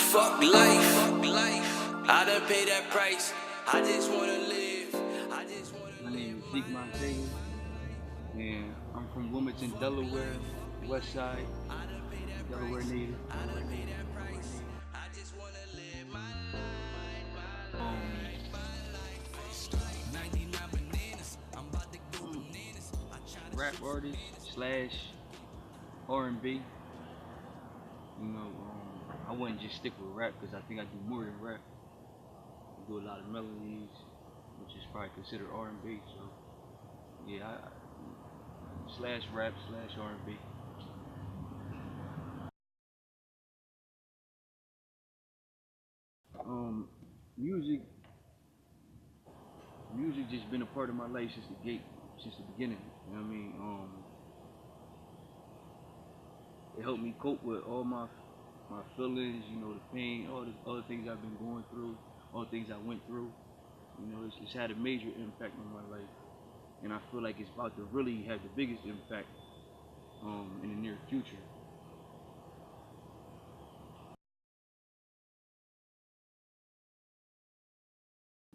Fuck life. I done paid that price. I just wanna live. My name is Zeek Montega, and I'm from Wilmington, Delaware, West Side, Delaware native. Um, Rap artist slash R&B. I wouldn't just stick with rap because I think I do more than rap. I do a lot of melodies, which is probably considered R&B. So yeah, slash rap slash R&B. Um, music, music just been a part of my life since the beginning. You know what I mean? It helped me cope with all my feelings, the pain, all the things I've been going through, all the things I went through. It's had a major impact on my life, and I feel like it's about to really have the biggest impact in the near future.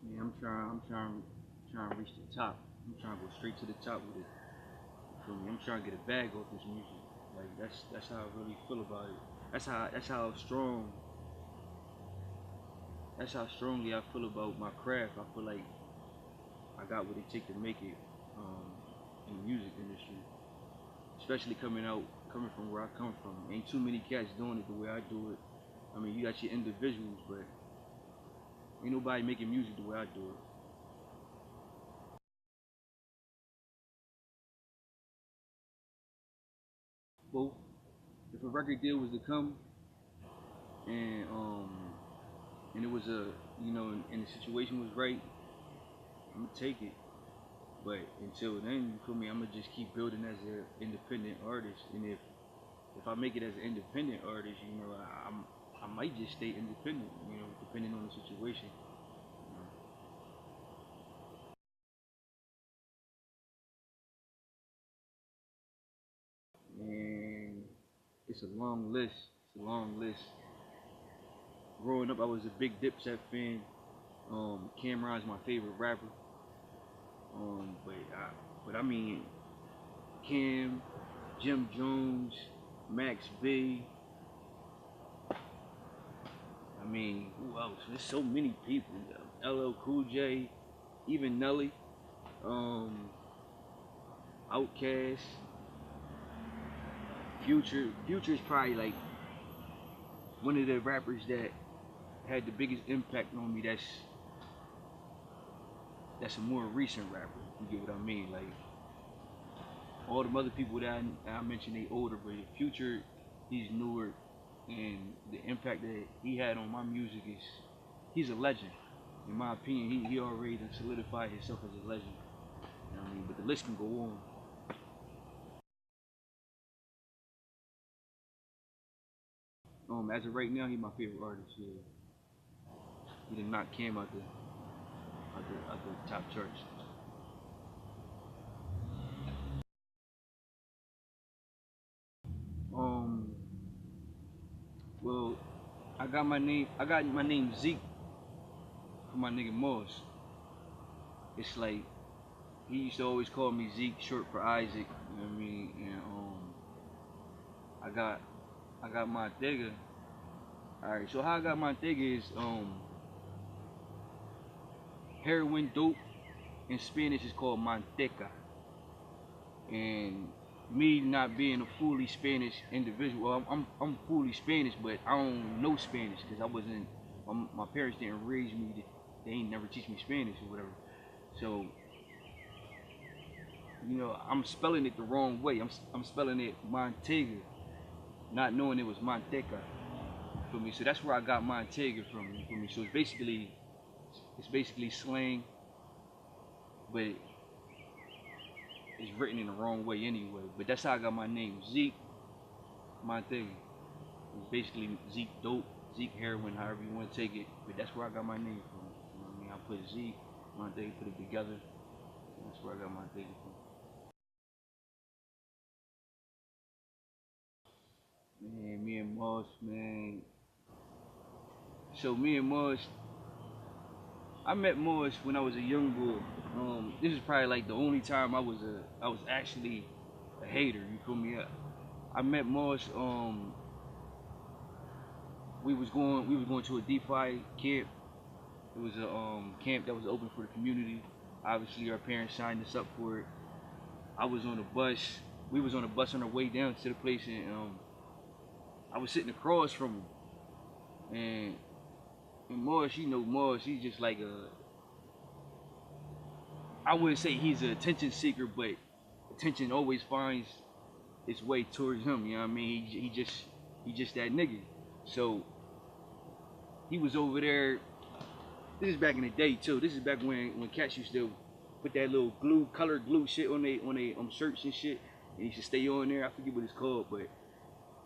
Yeah, trying to reach the top. I'm trying to go straight to the top with it. You feel me? I'm trying to get a bag off this music. Like that's how I really feel about it. That's how strongly I feel about my craft. I feel like I got what it takes to make it in the music industry. Especially coming from where I come from. Ain't too many cats doing it the way I do it. I mean, you got your individuals, but ain't nobody making music the way I do it. Well, if a record deal was to come and it was and the situation was right, I'm gonna take it. But until then, you feel me? I'm gonna just keep building as an independent artist. And if I make it as an independent artist, I might just stay independent. Depending on the situation. And it's a long list. It's a long list. Growing up, I was a big Dipset fan. Cameron's my favorite rapper. But I mean, Cam, Jim Jones, Max B. I mean, who else? There's so many people. LL Cool J, even Nelly, um, Outkast, Future. Future's probably like one of the rappers that had the biggest impact on me. That's a more recent rapper. You get what I mean? Like all the other people that I mentioned, they older, but Future, he's newer, and the impact that he had on my music is he's a legend. In my opinion, he already solidified himself as a legend. You know what I mean? But the list can go on. As of right now, he's my favorite artist. Yeah, he did not came out the top charts. Um, well, I got my name Zeke from my nigga Moss. It's like he used to always call me Zeke, short for Isaac. You know what I mean? And I got I got Montega. All right, so how I got Montega is heroin dope in Spanish is called manteca, and me not being a fully Spanish individual, well, I'm fully Spanish, but I don't know Spanish because I wasn't. My parents didn't raise me. They ain't never teach me Spanish or whatever. So I'm spelling it the wrong way. I'm spelling it Montega, not knowing it was Manteca. For me, so that's where I got Montega from. For me, so it's basically slang, but it's written in the wrong way anyway. But that's how I got my name, Zeek Montega. It's basically Zeke dope, Zeke heroin, however you want to take it. But that's where I got my name from. You know what I mean? I put Zeke, Montega, put it together. And that's where I got Montega from. Man, me and Moss, man, So me and Mars, I met Mars when I was a young boy. This is probably like the only time I was actually a hater. You feel me? I met Mars. We was going to a DeFi camp. It was a camp that was open for the community. Obviously, our parents signed us up for it. I was on a bus. We was on a bus on our way down to the place, and I was sitting across from him. And Mars, you know, Mars, he's just like I wouldn't say he's an attention seeker, but attention always finds its way towards him. You know what I mean? He just that nigga. So he was over there. This is back in the day too. This is back when cats used to put that little colored glue shit on they shirts and shit, and he should stay on there. I forget what it's called, but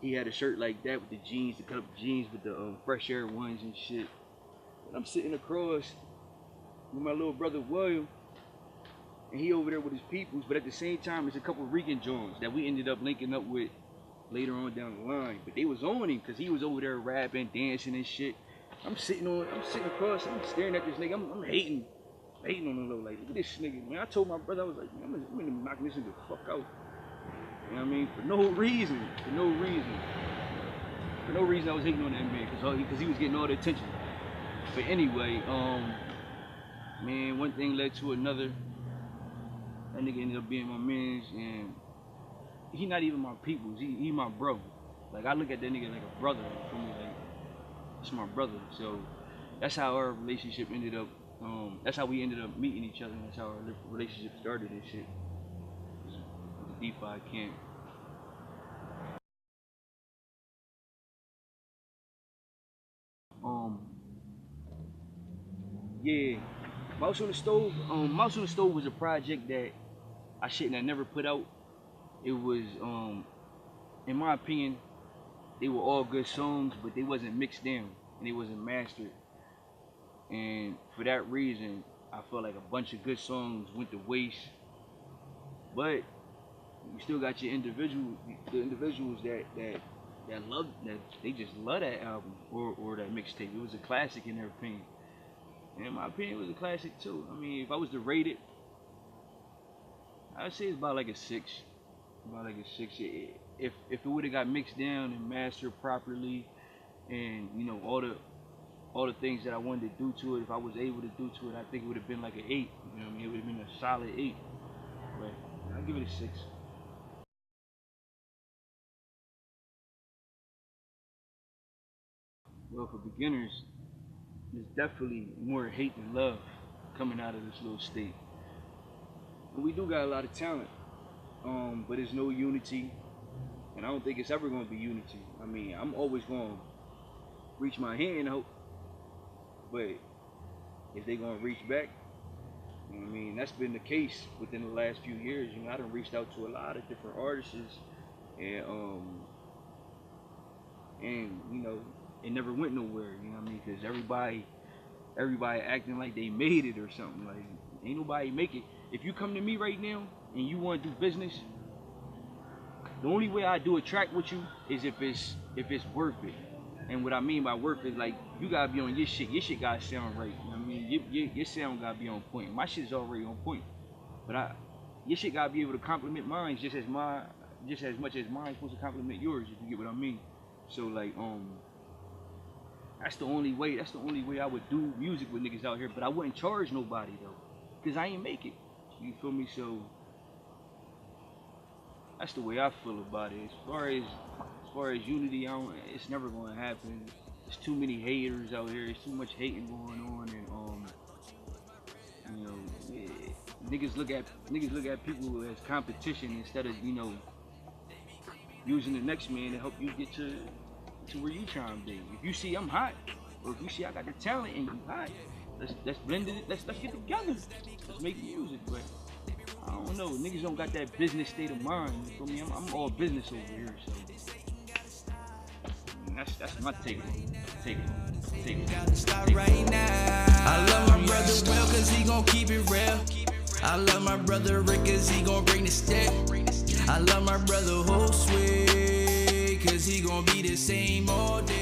he had a shirt like that with the jeans, the cut up jeans with the fresh air ones and shit. And I'm sitting across with my little brother William, and he over there with his peoples. But at the same time, there's a couple of Rican Jones that we ended up linking up with later on down the line. But they was on him because he was over there rapping, dancing and shit. I'm sitting across, I'm staring at this nigga, I'm hating on the low, like, look at this nigga, man. I told my brother, I was like, man, I'm gonna knock this nigga the fuck out. You know what I mean? For no reason I was hating on that man, because he was getting all the attention. But anyway, man, one thing led to another. That nigga ended up being my mans, and he not even my peoples, he my bro. Like, I look at that nigga like a brother, you feel me? Like, that's my brother. So that's how our relationship ended up. That's how we ended up meeting each other. And that's how our relationship started and shit. It was the DeFi camp. Yeah, Mouse on the Stove. Mouse on the Stove was a project that I shouldn't have never put out. It was, in my opinion, they were all good songs, but they wasn't mixed down and they wasn't mastered. And for that reason, I felt like a bunch of good songs went to waste. But you still got your individuals that love that, they just love that album or that mixtape. It was a classic in their opinion. And in my opinion, it was a classic too. I mean, if I was to rate it, I'd say it's about like a 6. About like a 6. If it would have got mixed down and mastered properly, and you know all the things that I wanted to do to it, if I was able to do to it, I think it would have been like an 8. You know what I mean? It would have been a solid 8. But I'll give it a 6. Well, for beginners, there's definitely more hate than love coming out of this little state. But we do got a lot of talent, but there's no unity, and I don't think it's ever going to be unity. I mean, I'm always going to reach my hand out, but if they going to reach back, you know what I mean, that's been the case within the last few years. You know, I done reached out to a lot of different artists, and you know, it never went nowhere. You know what I mean? Because everybody acting like they made it or something. Like, ain't nobody make it. If you come to me right now and you want to do business, the only way I do a track with you is if it's worth it. And what I mean by worth is, like, you gotta be on your shit. Your shit gotta sound right. You know what I mean? Your sound gotta be on point. My shit's already on point, but your shit gotta be able to complement mine just as much as mine's supposed to complement yours. If you get what I mean. So like, that's the only way I would do music with niggas out here. But I wouldn't charge nobody though, cause I ain't make it. You feel me? So that's the way I feel about it. As far as unity, it's never gonna happen. There's too many haters out here. There's too much hating going on, and you know, yeah, niggas look at people as competition instead of, you know, using the next man to help you get to where you trying to be. If you see I'm hot, or if you see I got the talent and you hot, let's blend it. Let's get together. Let's make music. But I don't know. Niggas don't got that business state of mind. You feel me? I'm all business over here. So that's my take. Right now. I love my brother well, cause he gon' keep it real. I love my brother Rick, cause he gon' bring the stick. I love my brother Josue, cause he gon' be the same all day.